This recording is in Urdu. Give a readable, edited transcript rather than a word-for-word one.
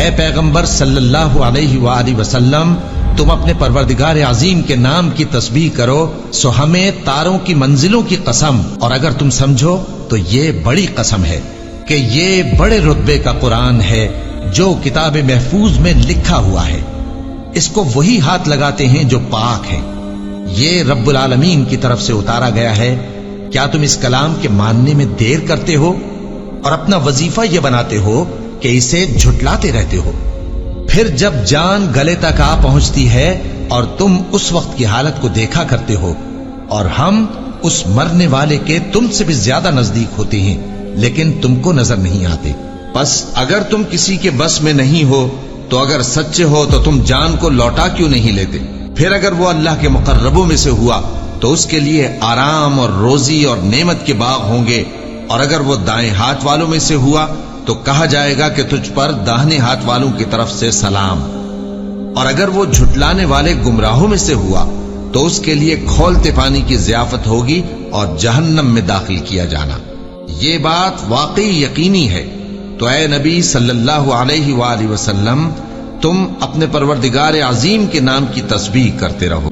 اے پیغمبر صلی اللہ علیہ وآلہ وسلم، تم اپنے پروردگار عظیم کے نام کی تسبیح کرو، سو ہمیں تاروں کی منزلوں کی قسم، اور اگر تم سمجھو تو یہ بڑی قسم ہے کہ یہ بڑے رتبے کا قرآن ہے جو کتاب محفوظ میں لکھا ہوا ہے، اس کو وہی ہاتھ لگاتے ہیں جو پاک ہیں، یہ رب العالمین کی طرف سے اتارا گیا ہے۔ کیا تم اس کلام کے ماننے میں دیر کرتے ہو اور اپنا وظیفہ یہ بناتے ہو کہ اسے جھٹلاتے رہتے ہو؟ پھر جب جان گلے تک آ پہنچتی ہے اور تم اس وقت کی حالت کو دیکھا کرتے ہو، اور ہم اس مرنے والے کے تم سے بھی زیادہ نزدیک ہوتے ہیں لیکن تم کو نظر نہیں آتے۔ بس اگر تم کسی کے بس میں نہیں ہو تو اگر سچے ہو تو تم جان کو لوٹا کیوں نہیں لیتے؟ پھر اگر وہ اللہ کے مقربوں میں سے ہوا تو اس کے لیے آرام اور روزی اور نعمت کے باغ ہوں گے، اور اگر وہ دائیں ہاتھ والوں میں سے ہوا تو کہا جائے گا کہ تجھ پر داہنے ہاتھ والوں کی طرف سے سلام، اور اگر وہ جھٹلانے والے گمراہوں میں سے ہوا تو اس کے لیے کھولتے پانی کی ضیافت ہوگی اور جہنم میں داخل کیا جانا۔ یہ بات واقعی یقینی ہے، تو اے نبی صلی اللہ علیہ وآلہ وسلم، تم اپنے پروردگار عظیم کے نام کی تسبیح کرتے رہو۔